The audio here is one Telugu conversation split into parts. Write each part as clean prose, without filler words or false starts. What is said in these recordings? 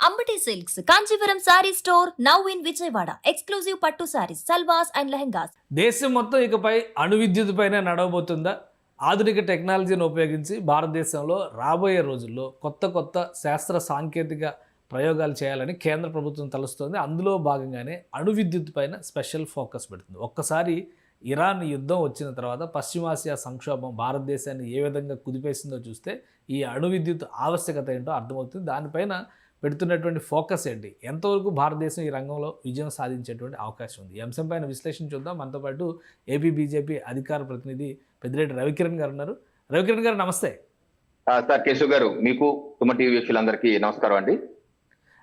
Ambati silks Kanchipuram sorry store now in Vijayawada. Exclusive పట్టు సారీస్, సల్వాస్ అండ్ లెహంగాస్. దేశం మొత్తం ఇకపై అణు విద్యుత్ పైన నడవబోతుందా? ఆధునిక టెక్నాలజీని ఉపయోగించి భారతదేశంలో రాబోయే రోజుల్లో కొత్త కొత్త శాస్త్ర సాంకేతిక ప్రయోగాలు చేయాలని కేంద్ర ప్రభుత్వం తలుస్తోంది. అందులో భాగంగానే అణు విద్యుత్ పైన స్పెషల్ ఫోకస్ పెడుతుంది. ఒక్కసారి ఇరాన్ యుద్ధం వచ్చిన తర్వాత పశ్చిమాసియా సంక్షోభం భారతదేశాన్ని ఏ విధంగా కుదిపేసిందో చూస్తే ఈ అణు విద్యుత్ ఆవశ్యకత ఏంటో అర్థమవుతుంది. దానిపైన పెడుతున్నటువంటి ఫోకస్ ఏంటి, ఎంతవరకు భారతదేశం ఈ రంగంలో విజయం సాధించేటువంటి అవకాశం ఉంది, ఈ అంశంపైన విశ్లేషణ చూద్దాం. మనతో పాటు ఏపీ బీజేపీ అధికార ప్రతినిధి పెద్దిరెడ్డి రవికిరణ్ గారు ఉన్నారు. రవికిరణ్ గారు నమస్తే. సార్ కేశవ్ గారు, మీకు సుమ టీవీ వీక్షకులందరికీ నమస్కారం అండి.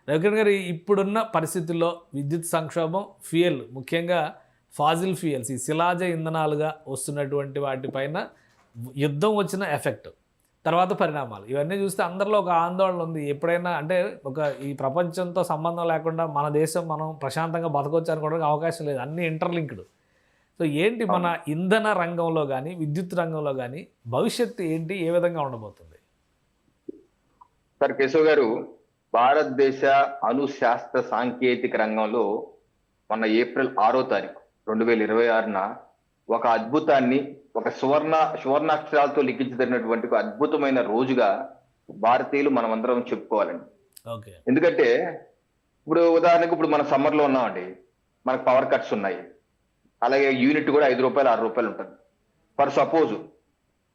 రవికిరణ్ గారు, ఇప్పుడున్న పరిస్థితుల్లో విద్యుత్ సంక్షోభం, ఫ్యూయల్, ముఖ్యంగా ఫాజిల్ ఫ్యూయల్స్, ఈ శిలాజ ఇంధనాలుగా వస్తున్నటువంటి వాటిపైన యుద్ధం వచ్చిన ఎఫెక్ట్, తర్వాత పరిణామాలు, ఇవన్నీ చూస్తే అందరిలో ఒక ఆందోళన ఉంది. ఎప్పుడైనా అంటే ఈ ప్రపంచంతో సంబంధం లేకుండా మన దేశం మనం ప్రశాంతంగా బతకొచ్చు అనుకోవడానికి అవకాశం లేదు, అన్నీ ఇంటర్లింక్డ్. సో ఏంటి మన ఇంధన రంగంలో కానీ విద్యుత్ రంగంలో కానీ భవిష్యత్తు ఏంటి, ఏ విధంగా ఉండబోతుంది? సార్ కేశవ్ గారు, భారతదేశ అణు శాస్త్ర సాంకేతిక రంగంలో మొన్న ఏప్రిల్ 6వ తారీఖు 2026న ఒక అద్భుతాన్ని, ఒక సువర్ణాక్షరాలతో లిఖించదగినటువంటి ఒక అద్భుతమైన రోజుగా భారతీయులు మనమందరం చెప్పుకోవాలండి. ఓకే. ఎందుకంటే ఇప్పుడు ఉదాహరణకు ఇప్పుడు మన సమ్మర్ లో ఉన్నామండి, మనకు పవర్ కట్స్ ఉన్నాయి, అలాగే యూనిట్ కూడా 5 రూపాయలు 6 రూపాయలు ఉంటుంది. ఫర్ సపోజ్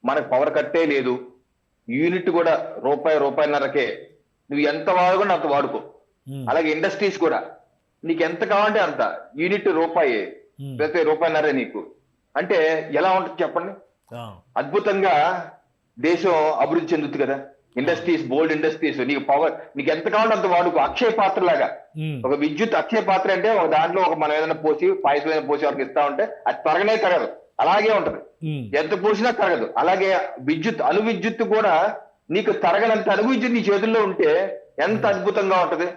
మనకు పవర్ కట్టే లేదు, యూనిట్ కూడా రూపాయన్నరకే, నువ్వు ఎంత వాడుకుంటే అంత వాడుకో. అలాగే ఇండస్ట్రీస్ కూడా నీకు ఎంత కావాలంటే అంత, యూనిట్ రూపాయి ప్రతి రూపాయన్నరే నీకు అంటే ఎలా ఉంటుంది చెప్పండి? అద్భుతంగా దేశం అభివృద్ధి చెందుతుంది కదా. ఇండస్ట్రీస్, బోల్డ్ ఇండస్ట్రీస్, నీకు పవర్ నీకు ఎంత కావాలంటే అంత వాడుకో. అక్షయ పాత్ర లాగా ఒక విద్యుత్ అక్షయ పాత్ర అంటే ఒక దాంట్లో ఒక మనం ఏదైనా పోసి పాయసం ఏదైనా పోసి వాళ్ళకి ఇస్తా ఉంటే అది తరగనే తరగదు, అలాగే ఉంటది, ఎంత పోసినా తరగదు. అలాగే విద్యుత్, అణు విద్యుత్ కూడా నీకు తరగనంత అణు విద్యుత్ నీ చేతుల్లో ఉంటే ఎంత అద్భుతంగా ఉంటది.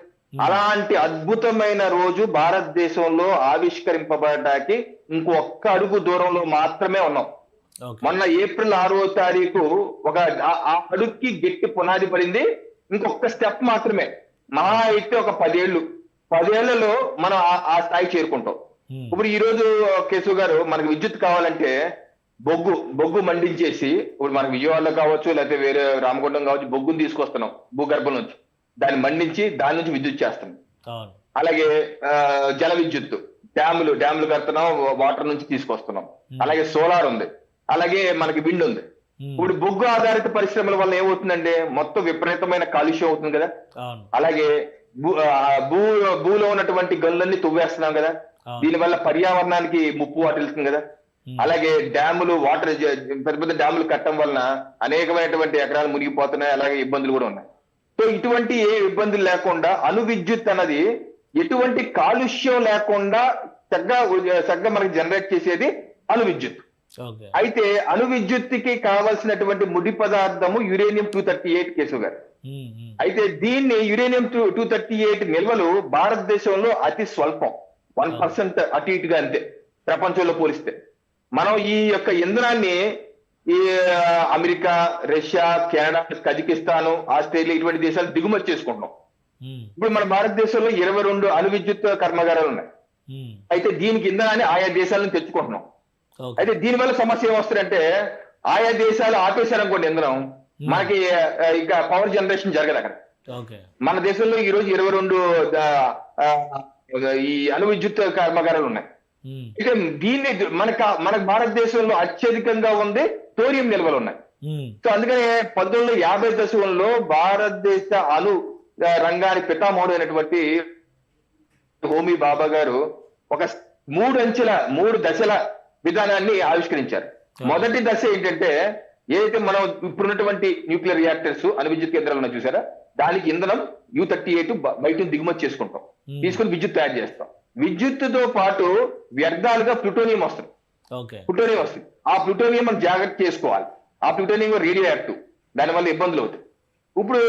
అలాంటి అద్భుతమైన రోజు భారతదేశంలో ఆవిష్కరింపబడటానికి ఇంకొక్క అడుగు దూరంలో మాత్రమే ఉన్నాం. మొన్న ఏప్రిల్ 6వ తారీఖు ఒక ఆ అడుగుకి గట్టి పునాది పడింది. ఇంకొక స్టెప్ మాత్రమే, మా అయితే ఒక 10 ఏళ్లలో మనం ఆ స్థాయి చేరుకుంటాం. ఇప్పుడు ఈ రోజు కేశవ్ గారు, మనకు విద్యుత్ కావాలంటే బొగ్గు మండించేసి, ఇప్పుడు మనకు విజయవాడలో కావచ్చు, లేకపోతే వేరే రామగుండం కావచ్చు, బొగ్గును తీసుకొస్తున్నాం భూగర్భం నుంచి, దాన్ని మండించి దాని నుంచి విద్యుత్ చేస్తున్నాం. అలాగే జల విద్యుత్, డ్యాములు కడుతున్నాం, వాటర్ నుంచి తీసుకొస్తున్నాం. అలాగే సోలార్ ఉంది, అలాగే మనకి విండ్ ఉంది. ఇప్పుడు బొగ్గు ఆధారిత పరిశ్రమల వల్ల ఏమవుతుందంటే మొత్తం విపరీతమైన కాలుష్యం అవుతుంది కదా. అలాగే భూలో ఉన్నటువంటి గనులన్నీ తువ్వేస్తున్నాం కదా, దీనివల్ల పర్యావరణానికి ముప్పు వాటిల్తుంది కదా. అలాగే డ్యాములు, వాటర్ పెద్ద పెద్ద డ్యాములు కట్టడం వలన అనేకమైనటువంటి ఎకరాలు మునిగిపోతున్నాయి, అలాగే ఇబ్బందులు కూడా ఉన్నాయి. సో ఇటువంటి ఏ ఇబ్బందులు లేకుండా అణు విద్యుత్ అన్నది ఎటువంటి కాలుష్యం లేకుండా చక్కగా మనకి జనరేట్ చేసేది అణు విద్యుత్. అయితే అణు విద్యుత్కి కావాల్సినటువంటి ముడి పదార్థము యురేనియం 238 కేశవ్ గారు. అయితే దీన్ని యురేనియం 238 నిల్వలు భారతదేశంలో అతి స్వల్పం, 1% అటు ఇటుగా అంతే ప్రపంచంలో పోలిస్తే. మనం ఈ యొక్క ఇంధనాన్ని ఈ America, Russia, Canada, Kazakhstan, Australia ఇటువంటి దేశాలు దిగుమతి చేసుకుంటున్నాం. ఇప్పుడు మన భారతదేశంలో 22 అణు విద్యుత్ కర్మాగారాలు ఉన్నాయి. అయితే దీనికి ఇంధనాన్ని ఆయా దేశాల నుంచి తెచ్చుకుంటున్నాం. అయితే దీనివల్ల సమస్య ఏమొస్తుందంటే, ఆయా దేశాలు ఆపేశారనుకోండి ఇంధనం, మనకి ఇంకా పవర్ జనరేషన్ జరగదు అక్కడ. మన దేశంలో ఈ రోజు 22 ఈ అణు విద్యుత్ కర్మాగారాలు ఉన్నాయి. అయితే దీన్ని మనకు భారతదేశంలో అత్యధికంగా ఉంది థోరియం నిల్వలు ఉన్నాయి. సో అందుకనే 1950 దశకంలో భారతదేశ అణు రంగానికి పితామహుడు అయినటువంటి హోమీ బాబా గారు ఒక 3 దశల విధానాన్ని ఆవిష్కరించారు. మొదటి దశ ఏంటంటే, ఏదైతే మనం ఇప్పుడున్నటువంటి న్యూక్లియర్ రియాక్టర్స్, అణు విద్యుత్ కేంద్రాలు ఉన్నాయి చూసారా, దానికి ఇంధనం U38 బయట దిగుమతి చేసుకుంటాం, తీసుకుని విద్యుత్ తయారు చేస్తాం. విద్యుత్తుతో పాటు వ్యర్థాలుగా ప్లూటోనియం వస్తుంది. ఆ ప్లూటోనియం మనం జాగ్రత్త చేసుకోవాలి. ఆ ప్లూటోనియం రేడియో యాక్టివ్, దానివల్ల ఇబ్బందులు అవుతాయి. ఇప్పుడు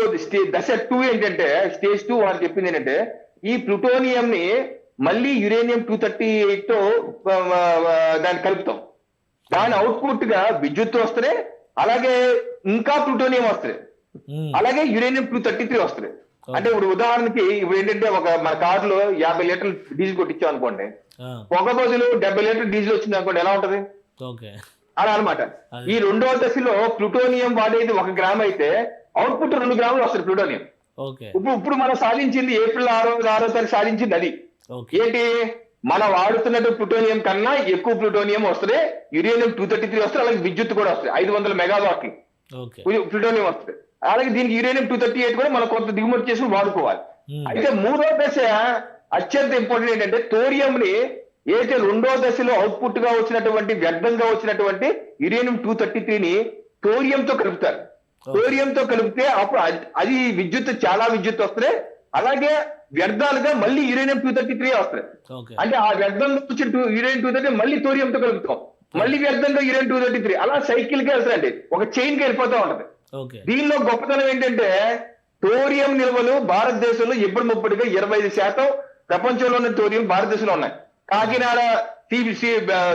దశ 2 ఏంటంటే, స్టేజ్ 2 వాళ్ళు చెప్పింది ఏంటంటే, ఈ ప్లూటోనియం ని మళ్ళీ యురేనియం 238 తో దాన్ని కలుపుతాం. దాని అవుట్పుట్ గా విద్యుత్ వస్తుంది, అలాగే ఇంకా ప్లూటోనియం వస్తుంది, అలాగే యురేనియం 233 వస్తుంది. అంటే ఇప్పుడు ఉదాహరణకి ఇప్పుడు ఏంటంటే మన కారులో 50 లీటర్లు డీజిల్ కొట్టించాం అనుకోండి, పొగ బదులు 70 లీటర్లు డీజిల్ వచ్చింది అనుకోండి, ఎలా ఉంటది? ఓకే. అలా అనమాట. ఈ రెండవ దశలో ప్లూటోనియం వాడేది 1 గ్రామ్ అయితే అవుట్పుట్ 2 గ్రాములు వస్తుంది ప్లూటోనియం. ఓకే. ఇప్పుడు మనం సాధించింది ఏప్రిల్ 6వ తారీఖు సాధించింది అది ఏంటి? మనం వాడుతున్నట్టు ప్లూటోనియం కన్నా ఎక్కువ ప్లూటోనియం వస్తుంది, యురేనియం 233 వస్తుంది, అలాగే విద్యుత్ కూడా వస్తుంది 500 మెగావాట్లు ప్లూటోనియం వస్తుంది. అలాగే దీనికి యురేనియం 238 కూడా మనం కొంత దిగుమతి చేసి వాడుకోవాలి. అయితే మూడో దశ అత్యంత ఇంపార్టెంట్ ఏంటంటే థోరియం ని ఏదైతే రెండో దశలో అవుట్పుట్ గా వచ్చినటువంటి వ్యర్థంగా వచ్చినటువంటి యురేనియం 233ని థోరియంతో కలుపుతారు. థోరియంతో కలిపితే అప్పుడు అది విద్యుత్, చాలా విద్యుత్ వస్తుంది, అలాగే వ్యర్థాలుగా మళ్ళీ యురేనియం 233 వస్తుంది. అంటే ఆ వ్యర్థంగా వచ్చిన యురేనియం 233 మళ్ళీ థోరియంతో కలుపుతాం, మళ్ళీ వ్యర్థంగా యురేనియం 233, అలా సైకిల్ కి వెళ్తాయండి, ఒక చైన్ కి వెళ్ళిపోతా ఉంటది. దీనిలో గొప్పతనం ఏంటంటే థోరియం నిల్వలు భారతదేశంలో ఎప్పుడు ముప్పటిగా 25% ప్రపంచంలో ఉన్న థోరియం భారతదేశంలో ఉన్నాయి. కాకినాడ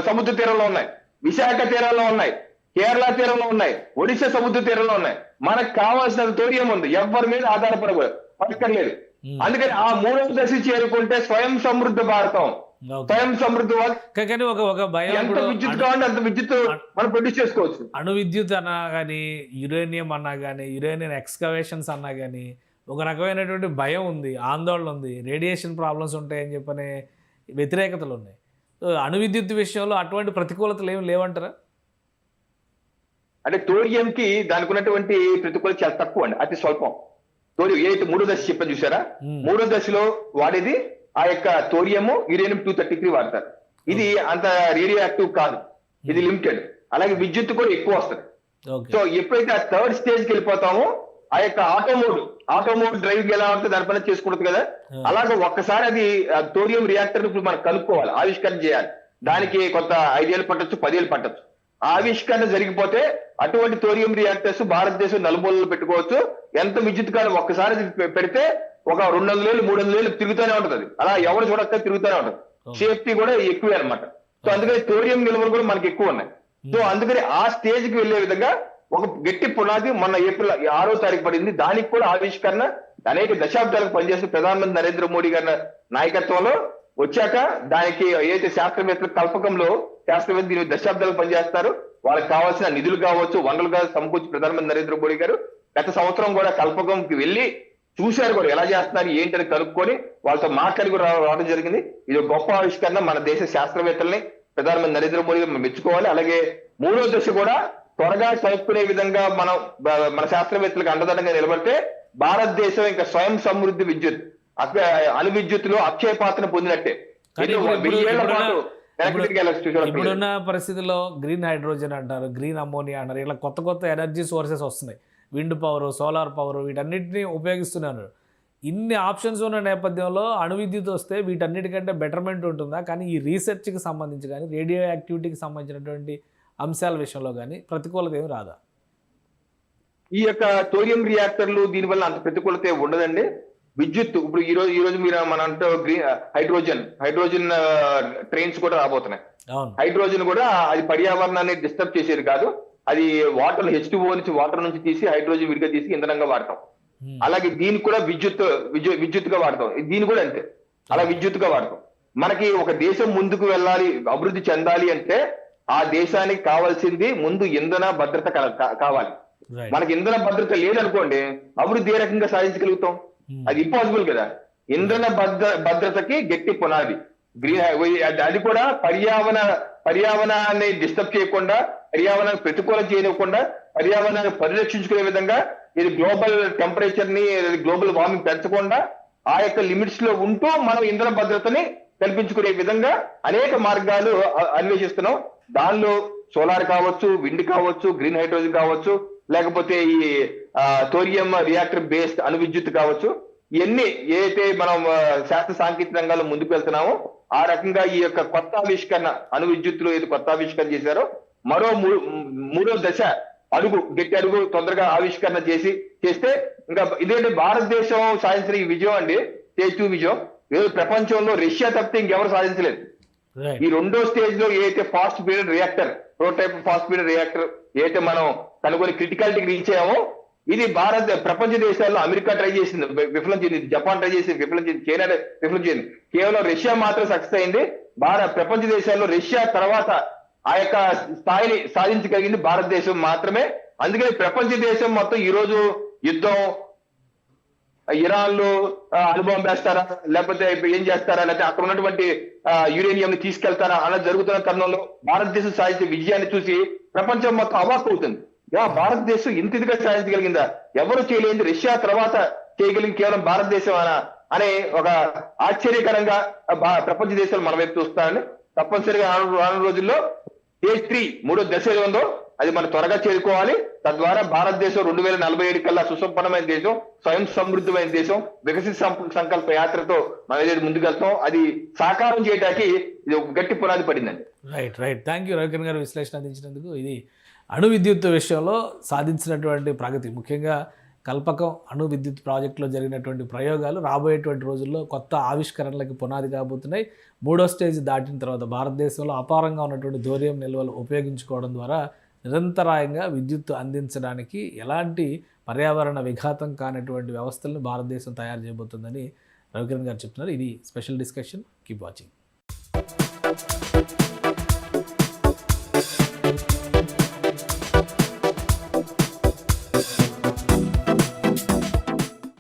సముద్ర తీరంలో ఉన్నాయి, విశాఖ తీరంలో ఉన్నాయి, కేరళ తీరంలో ఉన్నాయి, ఒడిశా సముద్ర తీరంలో ఉన్నాయి. మనకు కావాల్సిన థోరియం ఉంది, ఎవరి మీద ఆధారపడలేదు. అందుకని ఆ మూడవ దశ చేరుకుంటే స్వయం సమృద్ధ భారతం, స్వయం సమృద్ధి కానీ ఒక భయం, ఎంత విద్యుత్ కావాలంటే అంత విద్యుత్ మనం ప్రొడ్యూస్ చేసుకోవచ్చు. అణు విద్యుత్ అన్నా కానీ, యురేనియం అన్నా కానీ, యురేనియం ఎక్స్కవేషన్స్ అన్నా కానీ ఒక రకమైనటువంటి భయం ఉంది, ఆందోళన ఉంది, రేడియేషన్ ప్రాబ్లమ్స్ ఉంటాయని చెప్పనే వ్యతిరేకతలు ఉన్నాయి. అణు విద్యుత్ విషయంలో అటువంటి ప్రతికూలతలు ఏమి లేవంటారా? అంటే థోరియం కి దానికి ఉన్నటువంటి ప్రతికూలత చాలా తక్కువ అండి, అతి స్వల్పం. థోరియం ఏదైతే మూడో దశ చెప్పని చూసారా, మూడో దశలో వాడేది ఆ యొక్క థోరియము యురేనియం 233 వాడతారు. ఇది అంత రేడియో యాక్టివ్ కాదు, ఇది లిమిటెడ్. అలాగే విద్యుత్ కూడా ఎక్కువ వస్తుంది. సో ఎప్పుడైతే ఆ థర్డ్ స్టేజ్ కి వెళ్ళిపోతామో ఆ యొక్క ఆటోమోడ్ డ్రైవింగ్ ఎలా ఉంటుందో దాని పని చేసుకుంటుంది కదా, అలాగే ఒక్కసారి అది థోరియం రియాక్టర్ ఇప్పుడు మనం కనుక్కోవాలి, ఆవిష్కరణ చేయాలి. దానికి కొంత 5 ఏళ్ళు పట్టొచ్చు, 10 ఏళ్ళు పట్టొచ్చు. ఆవిష్కరణ జరిగిపోతే అటువంటి థోరియం రియాక్టర్స్ భారతదేశం నలుమూలలో పెట్టుకోవచ్చు. ఎంత విద్యుత్ కాలం ఒక్కసారి పెడితే ఒక 200 ఏళ్ళు 300 ఏళ్ళు తిరుగుతూనే ఉంటది. అలా ఎవరు చూడక తిరుగుతూనే ఉంటది. సేఫ్టీ కూడా ఎక్కువే అనమాట. సో అందుకని థోరియం నిల్వలు కూడా మనకి ఎక్కువ ఉన్నాయి. సో అందుకని ఆ స్టేజ్ కి వెళ్లే విధంగా ఒక గట్టి పునాది మొన్న ఏప్రిల్ 6వ తారీఖు పడింది. దానికి కూడా ఆవిష్కరణ అనేక దశాబ్దాలకు పనిచేసిన ప్రధానమంత్రి నరేంద్ర మోడీ గారి నాయకత్వంలో వచ్చాక దానికి ఏదైతే శాస్త్రవేత్తల కల్పకంలో శాస్త్రవేత్త దీని దశాబ్దాలకు పనిచేస్తారు, వాళ్ళకి కావాల్సిన నిధులు కావచ్చు, వనరులుగా సమకూర్చి ప్రధానమంత్రి నరేంద్ర మోడీ గారు గత సంవత్సరం కూడా కల్పకంకి వెళ్లి చూశారు కూడా ఎలా చేస్తున్నారు ఏంటని కనుక్కొని వాళ్ళతో మాట్లాడి కూడా రావడం జరిగింది. ఇది ఒక గొప్ప ఆవిష్కరణ. మన దేశ శాస్త్రవేత్తల్ని ప్రధానమంత్రి నరేంద్ర మోడీ గారు మెచ్చుకోవాలి. అలాగే మూడో దశ కూడా త్వరగా కలుపుకునే విధంగా మన శాస్త్రవేత్తలకు అండదండగా నిలబడితే భారతదేశం ఇంకా స్వయం సమృద్ధి విద్యుత్ అణు విద్యుత్తులో అక్షయ పాత్ర పొందినట్టే. ఇప్పుడున్న పరిస్థితుల్లో గ్రీన్ హైడ్రోజన్ అంటారు, గ్రీన్ అమోనియా అంటారు, ఇలా కొత్త కొత్త ఎనర్జీ సోర్సెస్ వస్తున్నాయి. విండ్ పవర్, సోలార్ పవర్, వీటన్నిటిని ఉపయోగిస్తున్నారు. ఇన్ని ఆప్షన్స్ ఉన్న నేపథ్యంలో అణు విద్యుత్ వస్తే వీటన్నిటికంటే బెటర్మెంట్ ఉంటుందా? కానీ ఈ రీసెర్చ్కి సంబంధించి కానీ, రేడియో యాక్టివిటీకి సంబంధించినటువంటి అంశాల విషయంలో కానీ ప్రతికూలత ఏమి రాదా? ఈ యొక్క థోరియం రియాక్టర్లు దీనివల్ల అంత ప్రతికూలత ఉండదండి. విద్యుత్ ఇప్పుడు ఈ రోజు మీరు మన అంటే హైడ్రోజన్ ట్రైన్స్ కూడా రాబోతున్నాయి. హైడ్రోజన్ కూడా అది పర్యావరణాన్ని డిస్టర్బ్ చేసేది కాదు. అది వాటర్ H2O నుంచి వాటర్ నుంచి తీసి హైడ్రోజన్ విడిగా తీసి ఇంధనంగా వాడతాం. అలాగే దీనికి కూడా విద్యుత్ గా వాడతాం. దీని కూడా అంతే, అలా విద్యుత్ గా వాడతాం. మనకి ఒక దేశం ముందుకు వెళ్ళాలి, అభివృద్ధి చెందాలి అంటే ఆ దేశానికి కావాల్సింది ముందు ఇంధన భద్రత కావాలి. మనకి ఇంధన భద్రత లేదనుకోండి అభివృద్ధి ఏ రకంగా సాధించగలుగుతాం? అది ఇంపాసిబుల్ కదా. ఇంధన భద్రతకి గట్టి పునాది అది కూడా పర్యావరణాన్ని డిస్టర్బ్ చేయకుండా, పర్యావరణాన్ని ప్రతికూలం చేయకుండా, పర్యావరణాన్ని పరిరక్షించుకునే విధంగా ఇది గ్లోబల్ టెంపరేచర్ ని, గ్లోబల్ వార్మింగ్ పెంచకుండా ఆ యొక్క లిమిట్స్ లో ఉంటూ మనం ఇంధన భద్రతని కల్పించుకునే విధంగా అనేక మార్గాలు అన్వేషిస్తున్నాం. దానిలో సోలార్ కావచ్చు, విండ్ కావచ్చు, గ్రీన్ హైడ్రోజన్ కావచ్చు, లేకపోతే ఈ థోరియం రియాక్టర్ బేస్డ్ అణు విద్యుత్ కావచ్చు. ఇవన్నీ ఏదైతే మనం శాస్త్ర సాంకేతిక రంగాల్లో ముందుకు వెళ్తున్నామో ఆ రకంగా ఈ యొక్క కొత్త ఆవిష్కరణ అణు విద్యుత్తులో ఏది కొత్త ఆవిష్కరణ చేశారో మరో మూడో దశ గట్టి అడుగు తొందరగా ఆవిష్కరణ చేస్తే ఇంకా ఇదేంటి భారతదేశం సాధించిన ఈ విజయం అండి, స్టేజ్ 2 విజయం. ఏదో ప్రపంచంలో రష్యా తప్పితే ఇంకెవరు సాధించలేదు. ఈ రెండో స్టేజ్ లో ఏదైతే fast feeder reactor, prototype fast feeder reactor ఏదైతే మనం కనుగొని క్రిటికాలిటీకి రీచ్ అయ్యామో ఇది ప్రపంచ దేశాల్లో అమెరికా ట్రై చేసింది, విఫలం చెందింది. జపాన్ ట్రై చేసింది, విఫలం చెందింది. చైనా విఫలం చెందింది. కేవలం రష్యా మాత్రం సక్సెస్ అయింది. ప్రపంచ దేశాల్లో రష్యా తర్వాత ఆ యొక్క స్థాయిని సాధించగలిగింది భారతదేశం మాత్రమే. అందుకని ప్రపంచ దేశం మొత్తం ఈ రోజు యుద్ధం, ఇరాన్ లో అణుబాంబు వేస్తారా, లేకపోతే ఏం చేస్తారా, లేకపోతే అక్కడ ఉన్నటువంటి యురేనియం ని తీసుకెళ్తారా అన్నది జరుగుతున్న తరుణంలో భారతదేశం సాధించే విజయాన్ని చూసి ప్రపంచం మొత్తం అవాక్ అవుతుంది. భారతదేశం ఇంత ఇదిగా సాధించగలిగిందా, ఎవరు చేయలేదు, రష్యా తర్వాత చేయగలిగింది కేవలం భారతదేశం అనే ఒక ఆశ్చర్యకరంగా ప్రపంచ దేశాలు మన వైపు చూస్తారని తప్పనిసరిగా రానున్న రోజుల్లో స్టేజ్ 3 మూడో దశ ఏదో ఉందో అది మనం త్వరగా చేరుకోవాలి. తద్వారా భారతదేశం 2047 కల్లా సుసంపన్నమైన దేశం, స్వయం సమృద్ధమైన దేశం, వికసిత సంకల్ప యాత్రతో మనం ఏదైతే ముందుకెళ్తాం అది సాకారం చేయడానికి ఇది ఒక గట్టి పునాది పడిందండి. రైట్. థ్యాంక్ యూ రవికిరణ్ గారు విశ్లేషణ అందించినందుకు. ఇది అణు విద్యుత్ విషయంలో సాధించినటువంటి ప్రగతి, ముఖ్యంగా కల్పకం అణు విద్యుత్ ప్రాజెక్టులో జరిగినటువంటి ప్రయోగాలు రాబోయేటువంటి రోజుల్లో కొత్త ఆవిష్కరణలకు పునాది కాబోతున్నాయి. 3వ స్టేజ్ దాటిన తర్వాత భారతదేశంలో అపారంగా ఉన్నటువంటి ధోర్యం నిల్వలు ఉపయోగించుకోవడం ద్వారా నిరంతరాయంగా విద్యుత్ అందించడానికి ఎలాంటి పర్యావరణ విఘాతం కానటువంటి వ్యవస్థలను భారతదేశం తయారు చేయబోతుందని రవికిరణ్ గారు చెప్తున్నారు. ఇది స్పెషల్ డిస్కషన్. Keep watching.